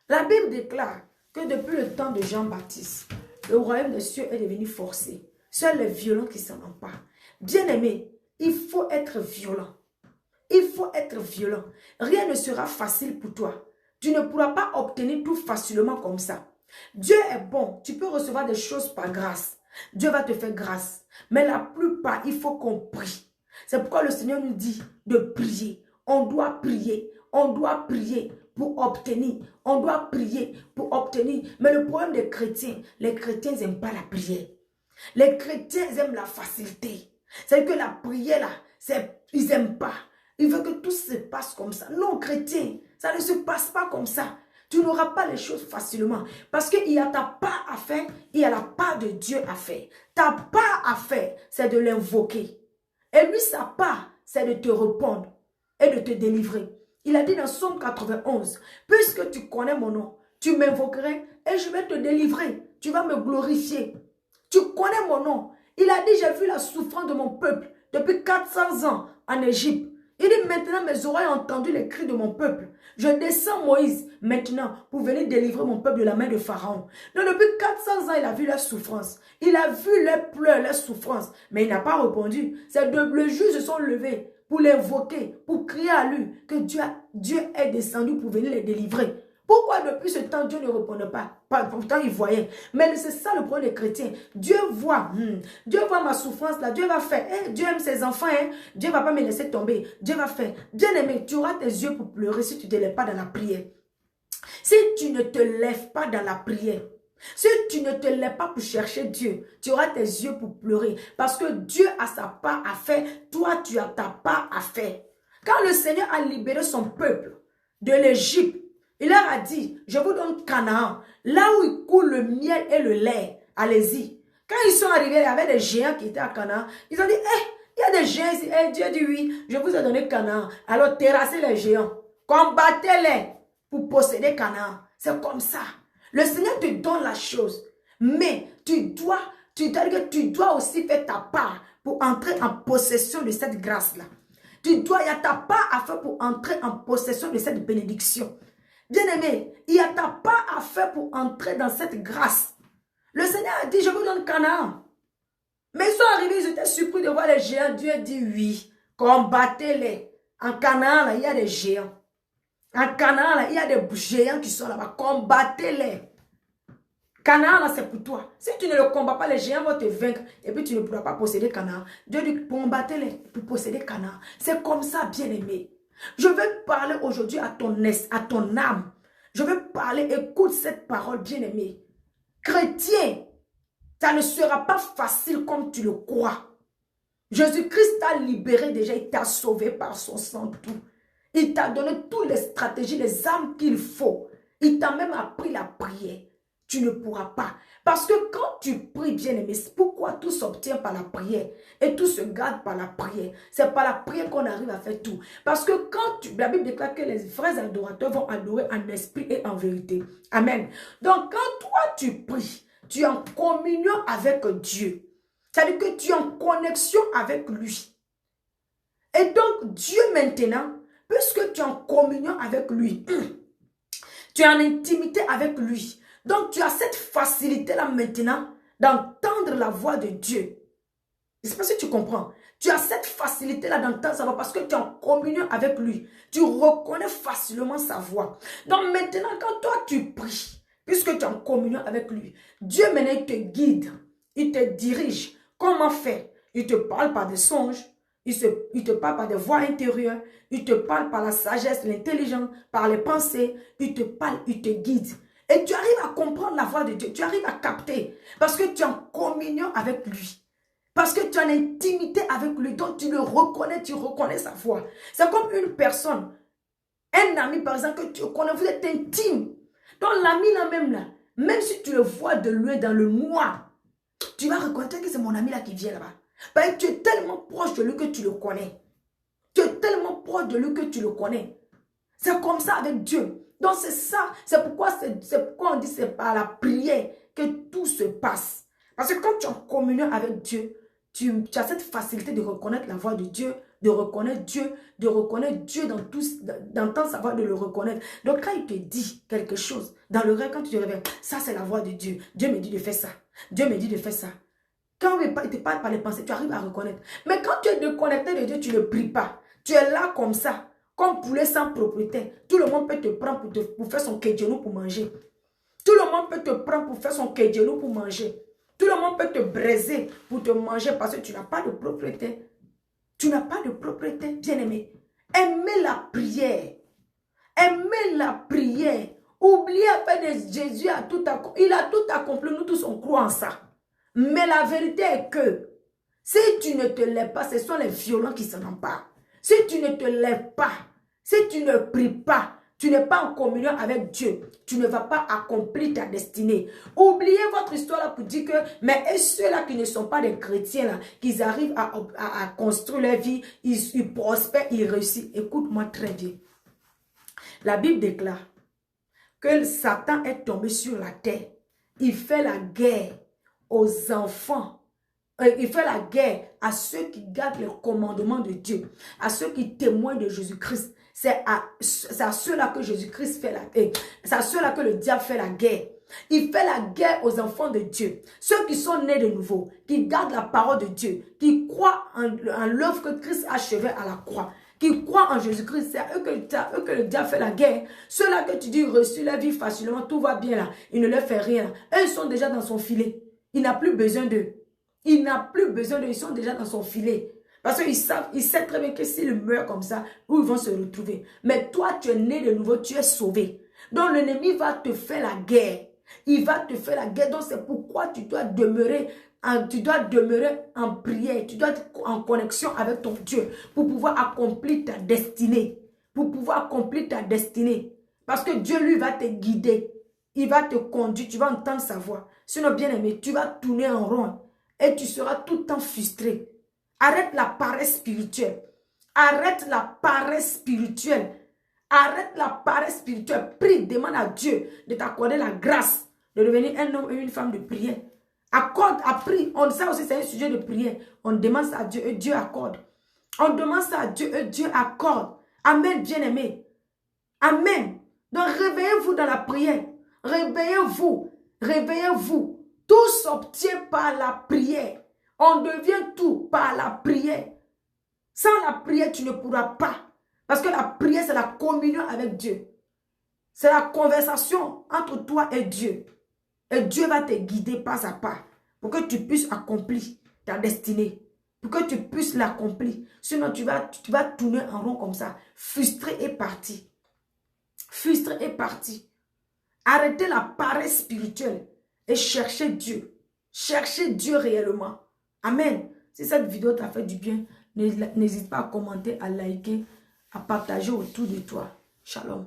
La Bible déclare que depuis le temps de Jean-Baptiste, le royaume des cieux est devenu forcé. Seuls les violents qui s'en emparent. Bien-aimé, il faut être violent. Il faut être violent. Rien ne sera facile pour toi. Tu ne pourras pas obtenir tout facilement comme ça. Dieu est bon. Tu peux recevoir des choses par grâce. Dieu va te faire grâce. Mais la plupart, il faut qu'on prie. C'est pourquoi le Seigneur nous dit de prier. On doit prier. On doit prier pour obtenir. On doit prier pour obtenir. Mais le problème des chrétiens, les chrétiens n'aiment pas la prière. Les chrétiens aiment la facilité. C'est que la prière là, ils n'aiment pas. Ils veulent que tout se passe comme ça. Non, chrétien, ça ne se passe pas comme ça. Tu n'auras pas les choses facilement. Parce qu'il y a ta part à faire, il y a la part de Dieu à faire. Ta part à faire, c'est de l'invoquer. Et lui, sa part, c'est de te répondre et de te délivrer. Il a dit dans Somme 91, puisque tu connais mon nom, tu m'invoquerais et je vais te délivrer. Tu vas me glorifier. Tu connais mon nom. Il a dit, j'ai vu la souffrance de mon peuple depuis 400 ans en Égypte. Il dit, maintenant mes oreilles ont entendu les cris de mon peuple. Je descends Moïse maintenant pour venir délivrer mon peuple de la main de Pharaon. Donc depuis 400 ans, il a vu leur souffrance. Il a vu leurs pleurs, leurs souffrances. Mais il n'a pas répondu. Le juge se sont levés pour l'invoquer, pour crier à lui que Dieu est descendu pour venir les délivrer. Pourquoi depuis ce temps, Dieu ne répondait pas? Pourtant, il voyait. Mais c'est ça le problème des chrétiens. Dieu voit ma souffrance là. Dieu va faire. Dieu aime ses enfants. Dieu ne va pas me laisser tomber. Dieu va faire. Bien-aimé, tu auras tes yeux pour pleurer si tu ne te lèves pas dans la prière. Si tu ne te lèves pas dans la prière, si tu ne te lèves pas pour chercher Dieu, tu auras tes yeux pour pleurer. Parce que Dieu a sa part à faire. Toi, tu as ta part à faire. Quand le Seigneur a libéré son peuple de l'Égypte, il leur a dit, je vous donne Canaan, là où il coule le miel et le lait. Allez-y. Quand ils sont arrivés, il y avait des géants qui étaient à Canaan. Ils ont dit, il y a des géants ici. Dieu dit oui, je vous ai donné Canaan. Alors terrassez les géants. Combattez-les pour posséder Canaan. C'est comme ça. Le Seigneur te donne la chose. Mais tu dois aussi faire ta part pour entrer en possession de cette grâce-là. Il y a ta part à faire pour entrer en possession de cette bénédiction. Bien-aimé, il y a ta part à faire pour entrer dans cette grâce. Le Seigneur a dit, je vous donne Canaan. Mais ils sont arrivés, ils étaient surpris de voir les géants. Dieu a dit oui, combattez-les. En Canaan, là, il y a des géants. En Canaan, là, il y a des géants qui sont là-bas. Combattez-les. Canaan, là, c'est pour toi. Si tu ne le combats pas, les géants vont te vaincre. Et puis, tu ne pourras pas posséder Canaan. Dieu dit, combattez-les pour posséder Canaan. C'est comme ça, bien-aimé. Je vais parler aujourd'hui à ton âme. Je vais parler, écoute cette parole, bien-aimé. Chrétien, ça ne sera pas facile comme tu le crois. Jésus-Christ t'a libéré déjà, il t'a sauvé par son sang tout. Il t'a donné toutes les stratégies, les armes qu'il faut. Il t'a même appris la prière. Tu ne pourras pas. Parce que quand tu pries, bien-aimé, pourquoi tout s'obtient par la prière et tout se garde par la prière? C'est par la prière qu'on arrive à faire tout. Parce que la Bible déclare que les vrais adorateurs vont adorer en esprit et en vérité. Amen. Donc quand toi tu pries, tu es en communion avec Dieu. C'est-à-dire que tu es en connexion avec lui. Et donc Dieu maintenant, puisque tu es en communion avec lui, tu es en intimité avec lui. Donc, tu as cette facilité-là maintenant d'entendre la voix de Dieu. Je ne sais pas si tu comprends. Tu as cette facilité-là d'entendre sa voix parce que tu es en communion avec lui. Tu reconnais facilement sa voix. Donc, maintenant, quand toi, tu pries, puisque tu es en communion avec lui, Dieu maintenant, il te guide. Il te dirige. Comment faire? Il te parle par des songes. Il te parle par des voix intérieures. Il te parle par la sagesse, l'intelligence, par les pensées. Il te parle, il te guide. Et tu arrives à comprendre la voix de Dieu. Tu arrives à capter. Parce que tu es en communion avec lui. Parce que tu es en intimité avec lui. Donc tu le reconnais, tu reconnais sa voix. C'est comme une personne. Un ami par exemple que tu connais, vous êtes intime. Donc l'ami là, même si tu le vois de loin dans le noir, tu vas reconnaître que c'est mon ami là qui vient là-bas. Parce que tu es tellement proche de lui que tu le connais. Tu es tellement proche de lui que tu le connais. C'est comme ça avec Dieu. Donc c'est ça, c'est pourquoi on dit c'est par la prière que tout se passe. Parce que quand tu es en communion avec Dieu, tu as cette facilité de reconnaître la voix de Dieu, de reconnaître Dieu dans ton savoir, de le reconnaître. Donc quand il te dit quelque chose, dans le rêve, quand tu te réveilles, ça c'est la voix de Dieu. Dieu me dit de faire ça. Dieu me dit de faire ça. Quand il te parle par les pensées, tu arrives à reconnaître. Mais quand tu es déconnecté de Dieu, tu ne pries pas. Tu es là comme ça, comme poulet sans propriétaire. Tout le monde peut te prendre pour faire son kedjenou pour manger. Tout le monde peut te prendre pour faire son kedjenou pour manger. Tout le monde peut te braiser pour te manger parce que tu n'as pas de propriété. Tu n'as pas de propriété, bien-aimé. Aimez la prière. Aimez la prière. Oubliez à faire de Jésus, il a tout accompli. Nous tous, on croit en ça. Mais la vérité est que si tu ne te lèves pas, ce sont les violents qui s'en emparent. Si tu ne te lèves pas, si tu ne pries pas, tu n'es pas en communion avec Dieu, tu ne vas pas accomplir ta destinée. Oubliez votre histoire là pour dire que, mais ceux-là qui ne sont pas des chrétiens, là, qu'ils arrivent à construire leur vie, ils prospèrent, ils réussissent. Écoute-moi très bien. La Bible déclare que Satan est tombé sur la terre. Il fait la guerre aux enfants. Il fait la guerre à ceux qui gardent les commandements de Dieu, à ceux qui témoignent de Jésus-Christ. C'est à ceux-là que Jésus-Christ fait la guerre. C'est à ceux-là que le diable fait la guerre. Il fait la guerre aux enfants de Dieu. Ceux qui sont nés de nouveau, qui gardent la parole de Dieu, qui croient en l'œuvre que Christ a achevée à la croix, qui croient en Jésus-Christ. C'est à eux que le diable fait la guerre. Ceux-là que tu dis reçu la vie facilement, tout va bien là. Il ne leur fait rien. Eux, ils sont déjà dans son filet. Il n'a plus besoin d'eux. Il n'a plus besoin d'eux. Ils sont déjà dans son filet. Parce qu'il sait très bien que s'il meurt comme ça, où ils vont se retrouver. Mais toi, tu es né de nouveau, tu es sauvé. Donc l'ennemi va te faire la guerre. Il va te faire la guerre. Donc c'est pourquoi tu dois demeurer en prière. Tu dois être en connexion avec ton Dieu pour pouvoir accomplir ta destinée. Pour pouvoir accomplir ta destinée. Parce que Dieu, lui, va te guider. Il va te conduire. Tu vas entendre sa voix. Sinon, bien aimé, tu vas tourner en rond. Et tu seras tout le temps frustré. Arrête la paresse spirituelle. Arrête la paresse spirituelle. Arrête la paresse spirituelle. Prie, demande à Dieu de t'accorder la grâce de devenir un homme et une femme de prière. Accorde, prie. Ça aussi, c'est un sujet de prière. On demande ça à Dieu et Dieu accorde. On demande ça à Dieu et Dieu accorde. Amen, bien-aimé. Amen. Donc, réveillez-vous dans la prière. Réveillez-vous. Réveillez-vous. Tout s'obtient par la prière. On devient tout par la prière. Sans la prière, tu ne pourras pas. Parce que la prière, c'est la communion avec Dieu. C'est la conversation entre toi et Dieu. Et Dieu va te guider pas à pas pour que tu puisses accomplir ta destinée. Pour que tu puisses l'accomplir. Sinon, tu vas tourner en rond comme ça. Frustré et parti. Frustré et parti. Arrêtez la paresse spirituelle. Et cherchez Dieu. Cherchez Dieu réellement. Amen. Si cette vidéo t'a fait du bien, n'hésite pas à commenter, à liker, à partager autour de toi. Shalom.